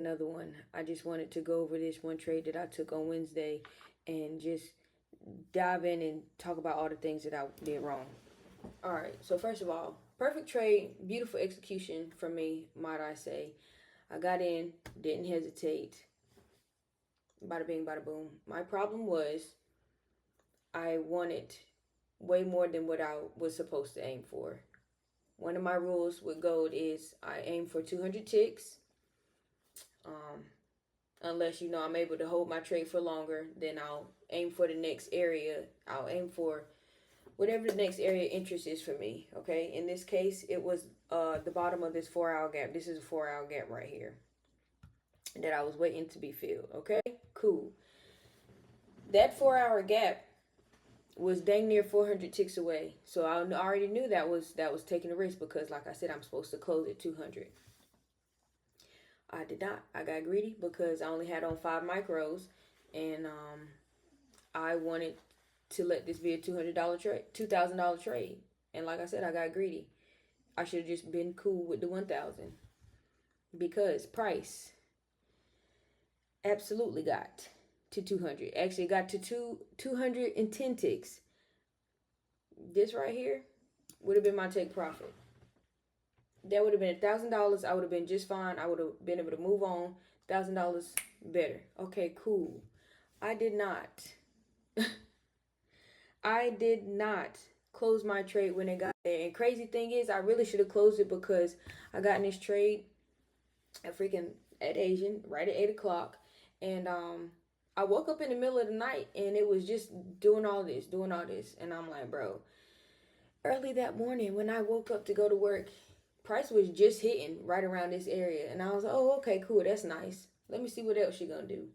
another one. I just wanted to go over this one trade that I took on Wednesday and just dive in and talk about all the things that I did wrong. All right, so first of all, perfect trade, beautiful execution from me, might I say. I got in, didn't hesitate. Bada bing, bada boom. My problem was I wanted way more than what I was supposed to aim for. One of my rules with gold is I aim for 200 ticks. Um, Unless I'm able to hold my trade for longer, then I'll aim for the next area. I'll aim for whatever the next area of interest is for me. Okay. In this case, it was the bottom of this 4 hour gap. This is a 4 hour gap right here that I was waiting to be filled. Okay. Cool. That 4 hour gap was dang near 400 ticks away. So I already knew that was taking a risk because, like I said, I'm supposed to close at 200. I did not. I got greedy because I only had on 5 micros, and I wanted to let this be a $200 trade, $2,000 trade. And like I said, I got greedy. I should have just been cool with the 1,000 because price absolutely got to 200. Actually, got to 210 ticks. This right here would have been my take profit. That would have been $1,000. I would have been just fine. I would have been able to move on. $1,000 better. Okay, cool. I did not. I did not close my trade when it got there. And crazy thing is, I really should have closed it because I got in this trade at Asian right at 8 o'clock, and I woke up in the middle of the night and it was just doing all this, and I'm like, bro. Early that morning when I woke up to go to work, price was just hitting right around this area, and I was like, oh, okay, cool, that's nice. Let me see what else she gonna do.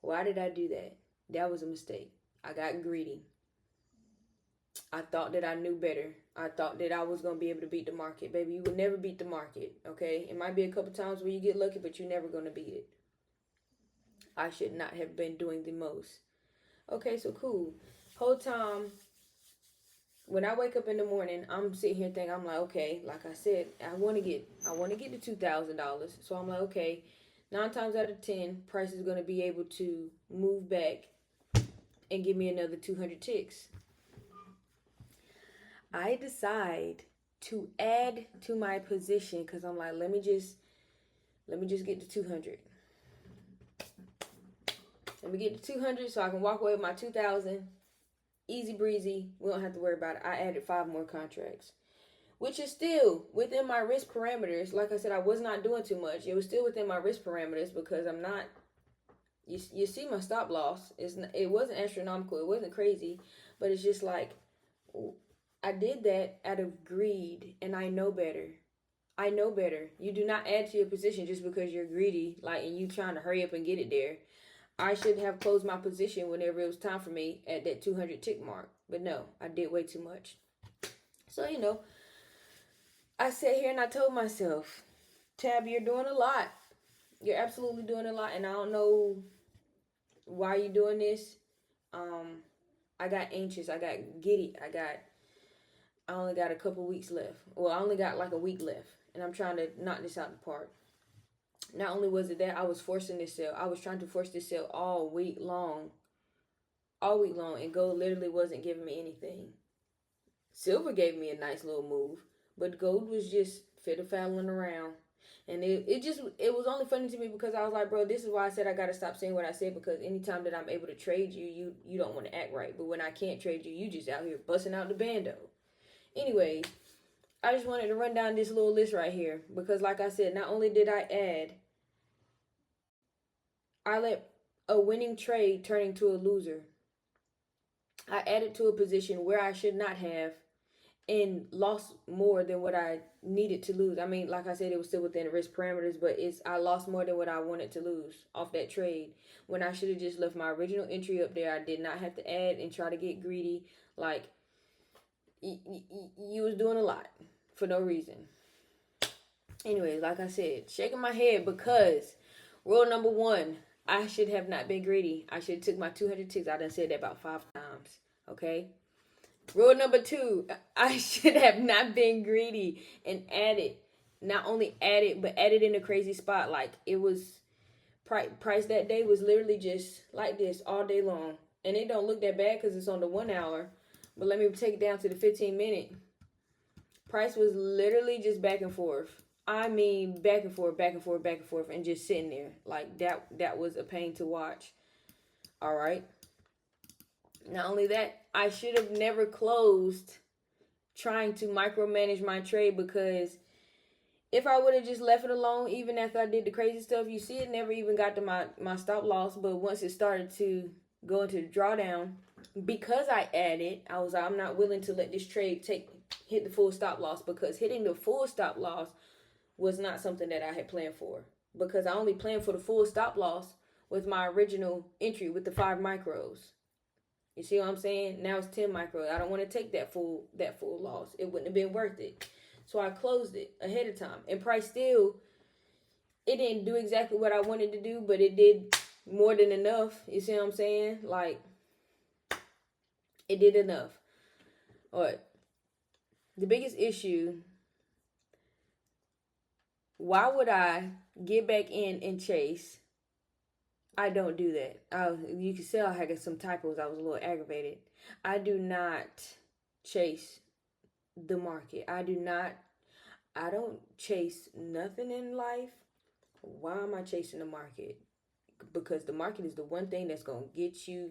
Why did I do that? That was a mistake. I got greedy. I thought that I knew better. I thought that I was gonna be able to beat the market. Baby, you will never beat the market. Okay, it might be a couple times where you get lucky, but you're never gonna beat it. I should not have been doing the most. Okay, so cool. Whole time when I wake up in the morning, I'm sitting here thinking, I'm like, okay, like I said, I want to get the $2,000. So I'm like, okay, 9 times out of 10, price is gonna be able to move back and give me another 200 ticks. I decide to add to my position because I'm like, let me just get to 200. Let me get to 200 so I can walk away with my 2,000. Easy breezy. We don't have to worry about it. I added 5 more contracts, which is still within my risk parameters. Like I said, I was not doing too much. It was still within my risk parameters because I'm not. You see my stop loss. It wasn't astronomical. It wasn't crazy, but it's just like I did that out of greed, and I know better. I know better. You do not add to your position just because you're greedy, like, and you trying to hurry up and get it there. I should have closed my position whenever it was time for me at that 200 tick mark. But no, I did way too much. So, I sat here and I told myself, Tab, you're doing a lot. You're absolutely doing a lot. And I don't know why you're doing this. I got anxious. I got giddy. I only got a couple weeks left. Well, I only got like a week left. And I'm trying to knock this out the park. Not only was it that, I was forcing this sale. I was trying to force this sale all week long. All week long. And gold literally wasn't giving me anything. Silver gave me a nice little move. But gold was just fiddle-faddling around. And it was only funny to me because I was like, bro, this is why I said I got to stop saying what I said. Because anytime that I'm able to trade you, you don't want to act right. But when I can't trade you, you just out here busting out the bando. Anyways, I just wanted to run down this little list right here. Because like I said, not only did I let a winning trade turn into a loser. I added to a position where I should not have and lost more than what I needed to lose. I mean, like I said, it was still within the risk parameters, but I lost more than what I wanted to lose off that trade when I should have just left my original entry up there. I did not have to add and try to get greedy. Like, you was doing a lot for no reason. Anyways, like I said, shaking my head because rule number 1, I should have not been greedy. I should have took my 200 ticks. I done said that about 5 times. Okay. Rule number 2, I should have not been greedy and added not only added, but added in a crazy spot. Like, it was, price that day was literally just like this all day long. And it don't look that bad because it's on the 1 hour. But let me take it down to the 15-minute. Price was literally just back and forth. I mean, back and forth, back and forth, back and forth, and just sitting there. Like, that was a pain to watch. All right. Not only that, I should have never closed trying to micromanage my trade, because if I would have just left it alone, even after I did the crazy stuff, you see, it never even got to my stop loss. But once it started to go into the drawdown, because I added, I was like, I'm not willing to let this trade hit the full stop loss, because hitting the full stop loss was not something that I had planned for, because I only planned for the full stop loss with my original entry with the 5 micros. You see what I'm saying? Now it's 10 micros. I don't want to take that full loss. It wouldn't have been worth it. So I closed it ahead of time. And price still, it didn't do exactly what I wanted to do, but it did more than enough. You see what I'm saying? Like, it did enough. All right. The biggest issue, why would I get back in and chase? I don't do that. You can tell I had some typos. I was a little aggravated. I do not chase the market. I don't chase nothing in life. Why am I chasing the market? Because the market is the one thing that's going to get you.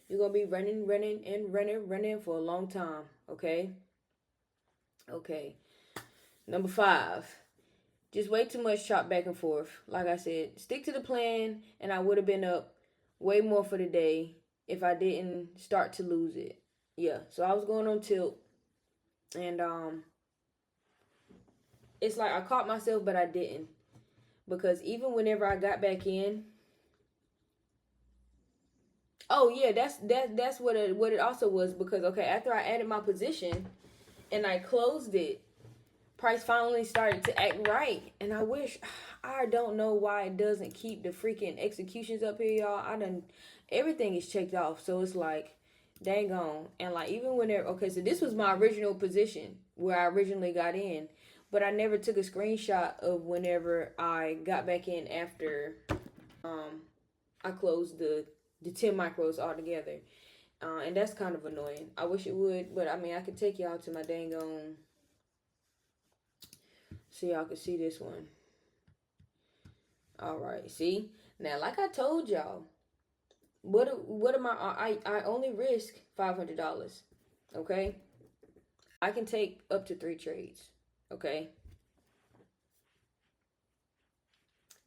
You're going to be running for a long time. Okay? Okay. Number 5. Just way too much chop back and forth. Like I said, stick to the plan, and I would have been up way more for the day if I didn't start to lose it. Yeah, so I was going on tilt, and it's like I caught myself, but I didn't, because even whenever I got back in, oh yeah, that's what it also was, because okay, after I added my position and I closed it, price finally started to act right. And I don't know why it doesn't keep the freaking executions up here, y'all. Everything is checked off. So it's like, dang on. And like, even when okay, so this was my original position where I originally got in. But I never took a screenshot of whenever I got back in after I closed the 10 micros altogether. And that's kind of annoying. I wish it would, but I mean, I could take y'all to my dang on, so y'all can see this one. All right, see? Now, like I told y'all, what am I only risk $500, okay? I can take up to 3 trades, okay?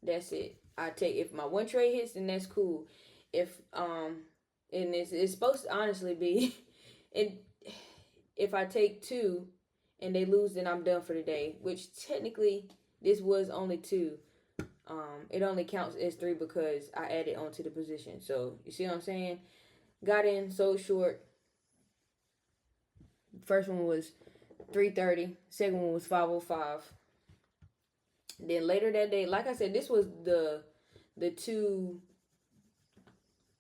That's it. If my 1 trade hits, then that's cool. If and it's supposed to honestly be, if I take 2 and they lose, then I'm done for the day. Which technically, this was only 2. It only counts as 3 because I added onto the position. So, you see what I'm saying? Got in so short. First one was 3:30. Second one was 5:05. Then later that day, like I said, this was the 2.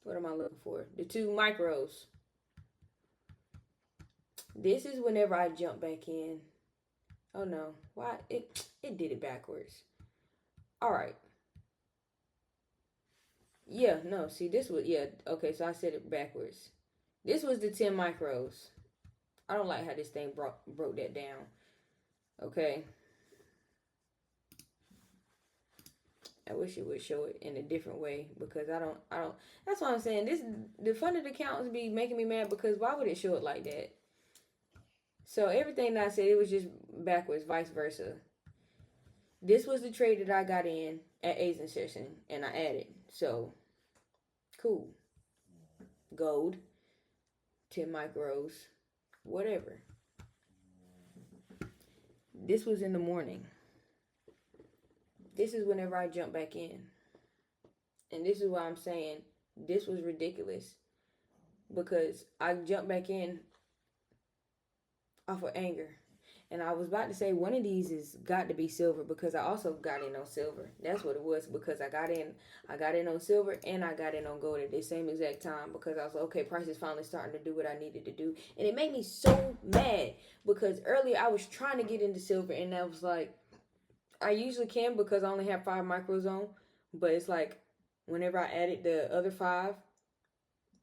What am I looking for? The 2 micros. This is whenever I jump back in. Oh no. Why? It did it backwards. Alright. Yeah, no. See, this was, yeah. Okay, so I said it backwards. This was the 10 micros. I don't like how this thing broke that down. Okay. I wish it would show it in a different way, because I don't. That's what I'm saying. The funded accounts be making me mad, because why would it show it like that? So everything that I said, it was just backwards, vice versa. This was the trade that I got in at Asian session, and I added. So, cool. Gold, 10 micros, whatever. This was in the morning. This is whenever I jump back in. And this is why I'm saying this was ridiculous, because I jumped back in off of anger. And I was about to say one of these is got to be silver, because I also got in on silver. That's what it was, because I got in on silver and I got in on gold at the same exact time, because I was like, okay, price is finally starting to do what I needed to do. And it made me so mad, because earlier I was trying to get into silver, and I was like, I usually can because I only have 5 micros on, but it's like whenever I added the other 5,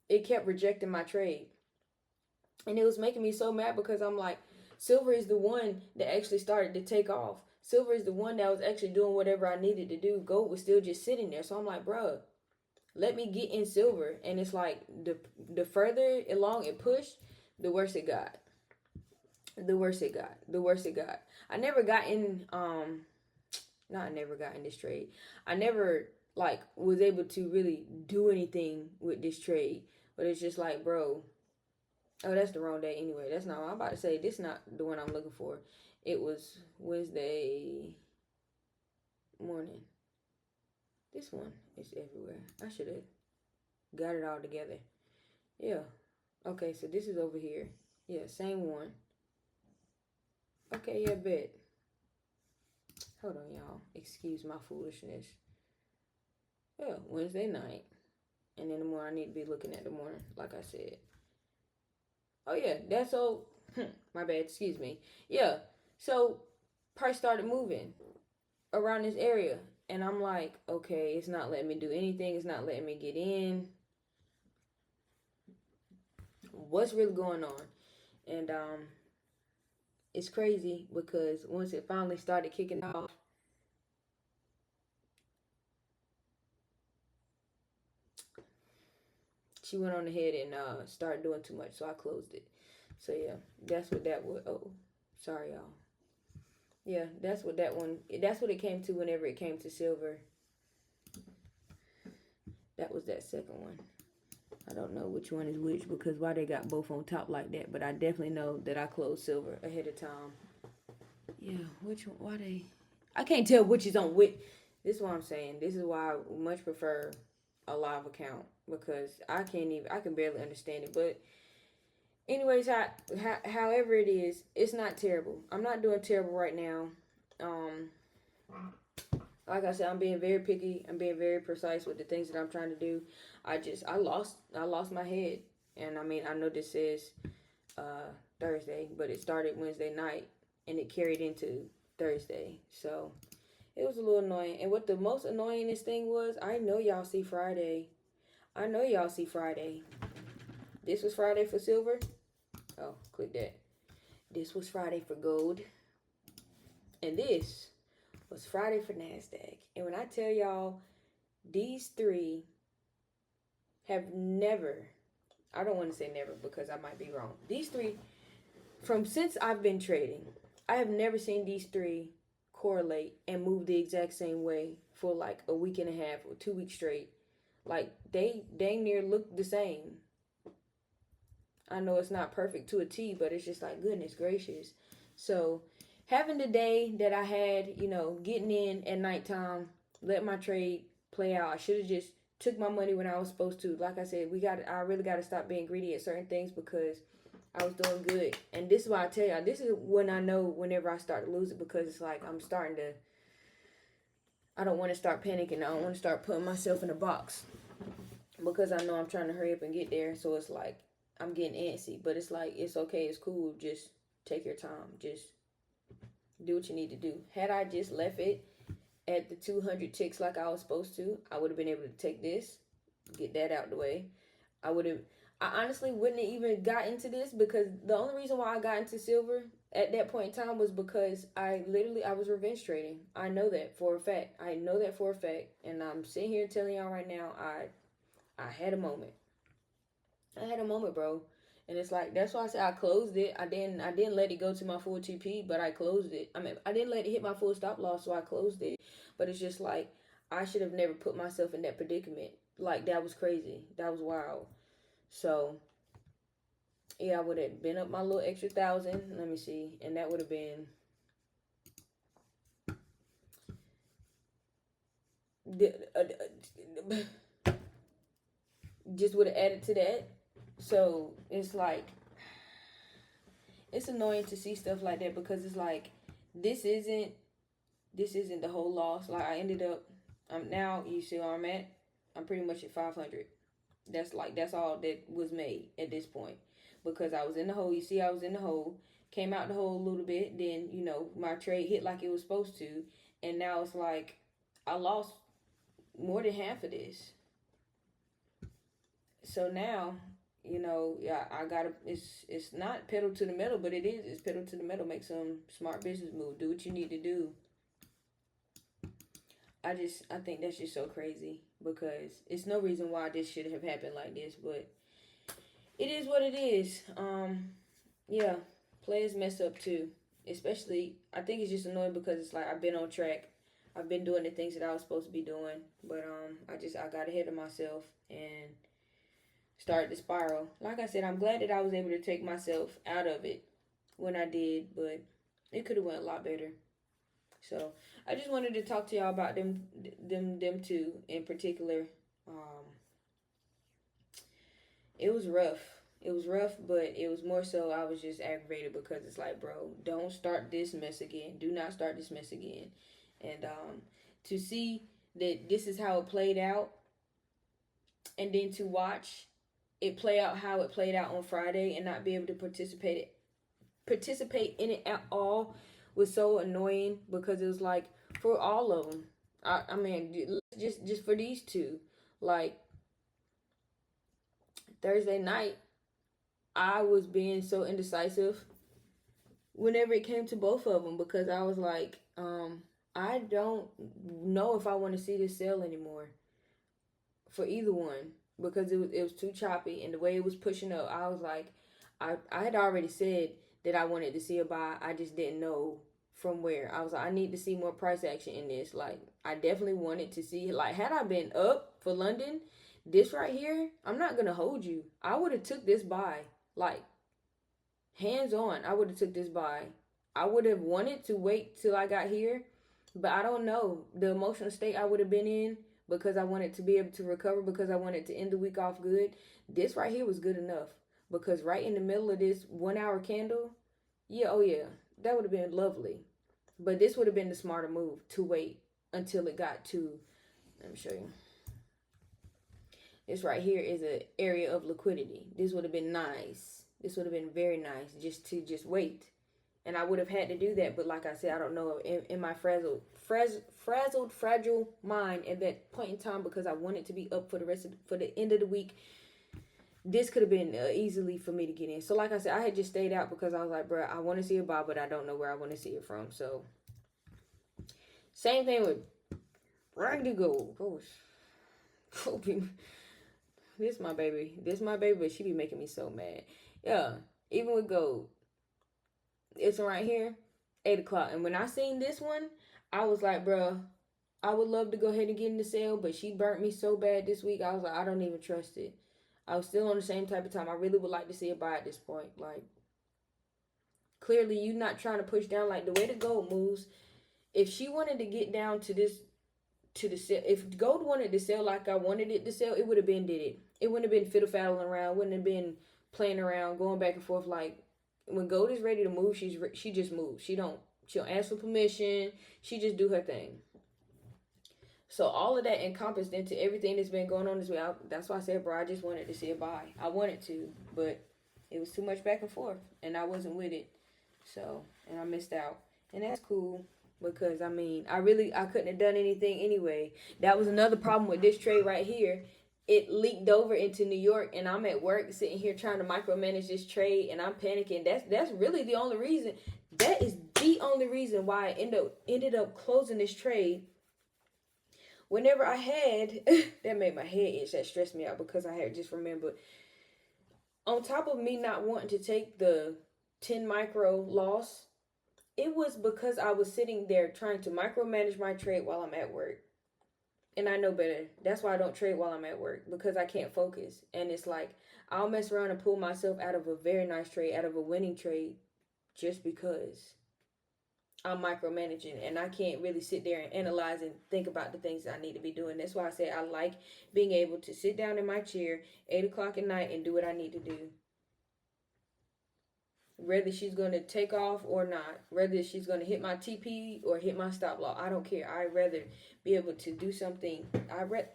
it kept rejecting my trade. And it was making me so mad because I'm like, silver is the one that actually started to take off. Silver is the one that was actually doing whatever I needed to do. Gold was still just sitting there. So I'm like, bruh, let me get in silver. And it's like the further along it pushed, the worse it got. The worse it got. The worse it got. I never got in not I never got in this trade. I never like was able to really do anything with this trade. But it's just like, bro, oh, that's the wrong day anyway. That's not what I'm about to say. This is not the one I'm looking for. It was Wednesday morning. This one is everywhere. I should have got it all together. Yeah. Okay, so this is over here. Yeah, same one. Okay, yeah, bet. Hold on, y'all. Excuse my foolishness. Yeah, Wednesday night. And then the more I need to be looking at the morning, like I said. Oh, yeah, that's all. My bad, excuse me. Yeah, so price started moving around this area. And I'm like, okay, it's not letting me do anything. It's not letting me get in. What's really going on? And it's crazy because once it finally started kicking off, she went on ahead and started doing too much, so I closed it. So yeah, that's what that was. Oh, sorry y'all. Yeah, that's what it came to whenever it came to silver. That was that second one. I don't know which one is which because why they got both on top like that, but I definitely know that I closed silver ahead of time. Yeah, which one? Why they? I can't tell which is on which. This is what I'm saying. This is why I much prefer a live account because I can barely understand it. But anyways, however it is, it's not terrible. I'm not doing terrible right now. Like I said, I'm being very picky. I'm being very precise with the things that I'm trying to do. I lost my head, and I mean I know this says Thursday, but it started Wednesday night and it carried into Thursday, so it was a little annoying. And what the most annoyingest thing was, I know y'all see Friday. I know y'all see Friday. This was Friday for silver. Oh, click that. This was Friday for gold, and this was Friday for NASDAQ. And when I tell y'all, these three have never, I don't want to say never because I might be wrong. These three, since I've been trading, I have never seen these three correlate and move the exact same way for like a week and a half or 2 weeks straight. Like they dang near look the same. I know it's not perfect to a T, but it's just like goodness gracious. So having the day that I had, getting in at nighttime, let my trade play out. I should have just took my money when I was supposed to. Like I said, I really got to stop being greedy at certain things because I was doing good. And this is why I tell y'all, this is when I know whenever I start to lose it because it's like I don't want to start panicking. I don't want to start putting myself in a box because I know I'm trying to hurry up and get there. So it's like I'm getting antsy, but it's like, it's okay. It's cool. Just take your time. Just do what you need to do. Had I just left it at the 200 ticks like I was supposed to, I would have been able to take this, get that out the way. I honestly wouldn't have even got into this because the only reason why I got into silver at that point in time was because I was revenge trading. I know that for a fact. And I'm sitting here telling y'all right now, I had a moment. I had a moment, bro. And it's like, that's why I said I closed it. I didn't let it go to my full TP, but I closed it. I mean, I didn't let it hit my full stop loss, so I closed it. But it's just like, I should have never put myself in that predicament. Like, that was crazy. That was wild. So, yeah, I would have been up my little extra 1,000. Let me see. And that would have been just would have added to that. So it's like, it's annoying to see stuff like that because it's like, this isn't the whole loss. Like I ended up, now you see where I'm at. I'm pretty much at 500. That's all that was made at this point because I was in the hole. You see, I was in the hole, came out the hole a little bit. Then my trade hit like it was supposed to. And now it's like I lost more than half of this. So now, yeah, I gotta. It's not pedal to the metal, but it is. It's pedal to the metal. Make some smart business move. Do what you need to do. I think that's just so crazy because it's no reason why this should have happened like this, but it is what it is. Yeah, players mess up too. Especially, I think it's just annoying because it's like I've been on track. I've been doing the things that I was supposed to be doing, but I got ahead of myself and started to spiral. Like I said, I'm glad that I was able to take myself out of it when I did, but it could have went a lot better. So I just wanted to talk to y'all about them two in particular. Um, it was rough. It was rough, but it was more so I was just aggravated because it's like, bro, don't start this mess again. Do not start this mess again. And to see that this is how it played out, and then to watch it play out how it played out on Friday and not be able to participate in it at all was so annoying because it was like for all of them. I mean, just for these two, like Thursday night, I was being so indecisive whenever it came to both of them because I was like, I don't know if I want to see this sale anymore for either one because it was too choppy and the way it was pushing up. I was like, I had already said that I wanted to see a buy. I just didn't know from where. I was like, I need to see more price action in this. Like, I definitely wanted to see, like, had I been up for London, this right here, I'm not gonna hold you. I would have took this buy, like, hands on. I would have took this buy. I would have wanted to wait till I got here, but I don't know the emotional state I would have been in because I wanted to be able to recover because I wanted to end the week off good. This right here was good enough because right in the middle of this 1 hour candle, yeah, oh yeah, that would have been lovely. But this would have been the smarter move to wait until it got to, let me show you. This right here is an area of liquidity. This would have been nice. This would have been very nice just wait. And I would have had to do that. But like I said, I don't know. In my frazzled, fragile mind at that point in time because I wanted to be up for the end of the week. This could have been easily for me to get in. So like I said, I had just stayed out because I was like, bro, I want to see a buy, but I don't know where I want to see it from. So same thing with Raggedy Gold. Kobe. This my baby, but she be making me so mad. Yeah, even with gold, it's right here, 8 o'clock. And when I seen this one, I was like, bro, I would love to go ahead and get in the sale, but she burnt me so bad this week. I was like, I don't even trust it. I was still on the same type of time. I really would like to see it buy at this point. Like, clearly you not trying to push down. Like, the way the gold moves, if she wanted to get down to this, to the sale, if gold wanted to sell like I wanted it to sell, it would have been did it. It wouldn't have been fiddle-faddling around. Wouldn't have been playing around, going back and forth. Like, when gold is ready to move, she just moves. She don't ask for permission. She just do her thing. So all of that encompassed into everything that's been going on this week. That's why I said, bro, I just wanted to see a buy. I wanted to, but it was too much back and forth, and I wasn't with it. So, and I missed out. And that's cool because, I mean, I couldn't have done anything anyway. That was another problem with this trade right here. It leaked over into New York, and I'm at work sitting here trying to micromanage this trade, and I'm panicking. That's really the only reason. That is the only reason why I ended up closing this trade. Whenever I had, that made my head itch, that stressed me out because I had just remembered. On top of me not wanting to take the 10 micro loss, it was because I was sitting there trying to micromanage my trade while I'm at work. And I know better. That's why I don't trade while I'm at work, because I can't focus. And it's like, I'll mess around and pull myself out of a very nice trade, out of a winning trade, just because I'm micromanaging and I can't really sit there and analyze and think about the things I need to be doing. That's why I say I like being able to sit down in my chair 8 o'clock at night and do what I need to do. Whether she's going to take off or not, whether she's going to hit my TP or hit my stop loss, I don't care. I'd rather be able to do something.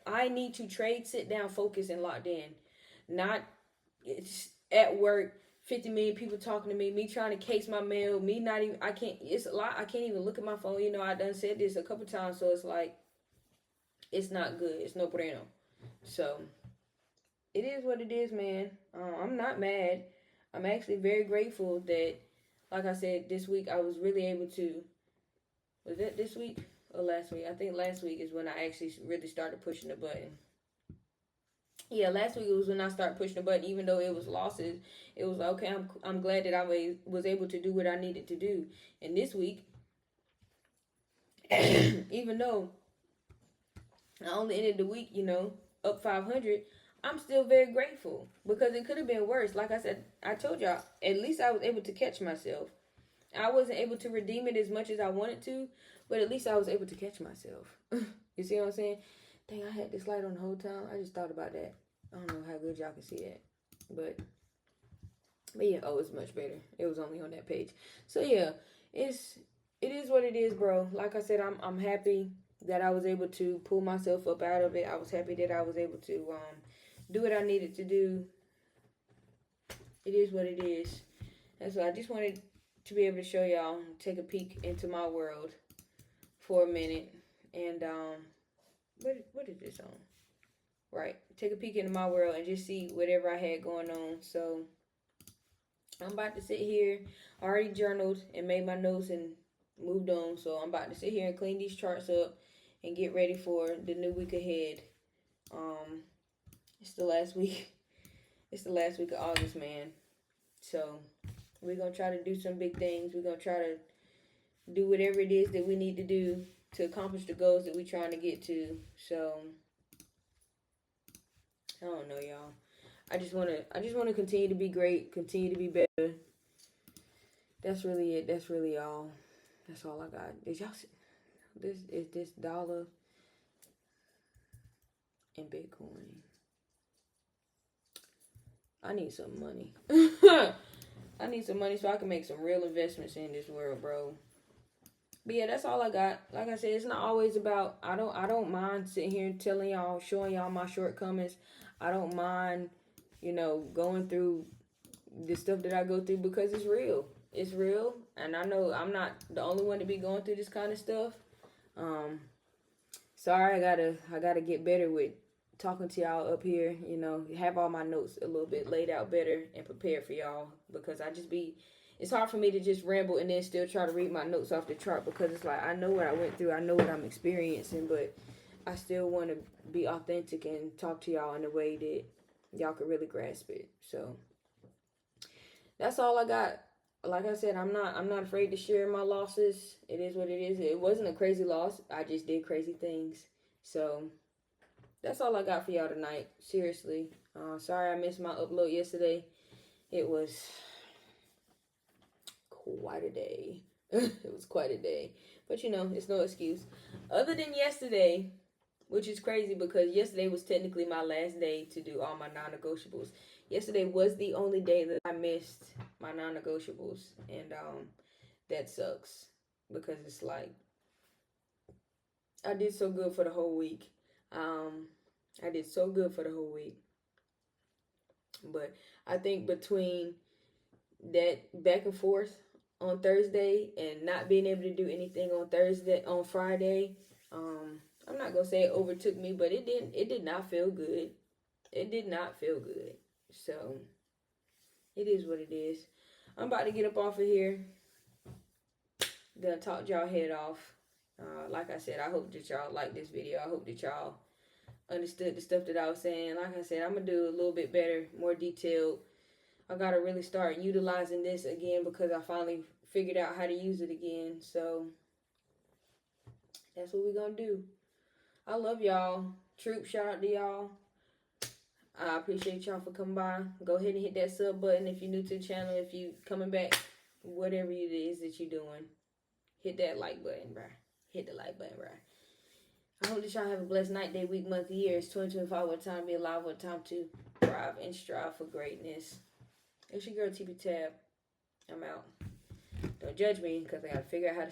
I need to trade, sit down, focus, and locked in. Not it's at work 50 million people talking to me trying to case my mail, me not even, I can't, it's a lot, I can't even look at my phone. You know, I done said this a couple times, so it's like, it's not good. It's no bueno. So, it is what it is, man. I'm not mad. I'm actually very grateful that, like I said, this week I was really able to, was that this week or last week? I think last week is when I actually really started pushing the button. Yeah, last week it was when I started pushing the button. Even though it was losses, it was like, okay, I'm glad that I was able to do what I needed to do. And this week, even though I only ended the week, you know, up 500, I'm still very grateful because it could have been worse. Like I said, I told y'all, at least I was able to catch myself. I wasn't able to redeem it as much as I wanted to, but at least I was able to catch myself. You see what I'm saying? Dang, I had this light on the whole time. I just thought about that. I don't know how good y'all can see that. But yeah, oh, it's much better. It was only on that page. So yeah, it is what it is, bro. Like I said, I'm happy that I was able to pull myself up out of it. I was happy that I was able to do what I needed to do. It is what it is. And so I just wanted to be able to show y'all, take a peek into my world for a minute. And what is this on? Right. Take a peek into my world and just see whatever I had going on. So I'm about to sit here. I already journaled and made my notes and moved on. So I'm about to sit here and clean these charts up and get ready for the new week ahead. It's the last week. It's the last week of August, man. So we're gonna try to do some big things. We're gonna try to do whatever it is that we need to do to accomplish the goals that we're trying to get to. So I don't know, y'all. I just wanna continue to be great, continue to be better. That's really it. That's really all. That's all I got. Is y'all see this dollar and Bitcoin? I need some money. I need some money so I can make some real investments in this world, bro. But yeah, that's all I got. Like I said, it's not always about, I don't mind sitting here and telling y'all, showing y'all my shortcomings. I don't mind, you know, going through the stuff that I go through because it's real. It's real. And I know I'm not the only one to be going through this kind of stuff. Sorry, I gotta get better with talking to y'all up here, you know, have all my notes a little bit laid out better and prepared for y'all, because it's hard for me to just ramble and then still try to read my notes off the chart, because it's like, I know what I went through, I know what I'm experiencing, but I still want to be authentic and talk to y'all in a way that y'all could really grasp it. So that's all I got. Like I said, I'm not afraid to share my losses. It is what it is. It wasn't a crazy loss. I just did crazy things. So that's all I got for y'all tonight. Seriously. Sorry I missed my upload yesterday. It was quite a day. It was quite a day. But you know, it's no excuse. Other than yesterday, which is crazy because yesterday was technically my last day to do all my non-negotiables. Yesterday was the only day that I missed my non-negotiables. And that sucks. Because it's like, I did so good for the whole week. I did so good for the whole week. But I think between that back and forth on Thursday and not being able to do anything on Friday, I'm not gonna say it overtook me, but it did not feel good. It did not feel good. So it is what it is. I'm about to get up off of here. Done talked y'all head off. Like I said, I hope that y'all like this video. I hope that y'all understood the stuff that I was saying. Like I said, I'm gonna do a little bit better, more detailed. I gotta really start utilizing this again because I finally figured out how to use it again. So that's what we're gonna do. I love y'all. Troop, shout out to y'all. I appreciate y'all for coming by. Go ahead and hit that sub button if you're new to the channel. If you coming back, whatever it is that you're doing, hit that like button, bruh. Hit the like button, bruh. I hope that y'all have a blessed night, day, week, month, year. It's 2025. What time to be alive? What time to thrive and strive for greatness? It's your girl, TP Tab. I'm out. Don't judge me because I got to figure out how to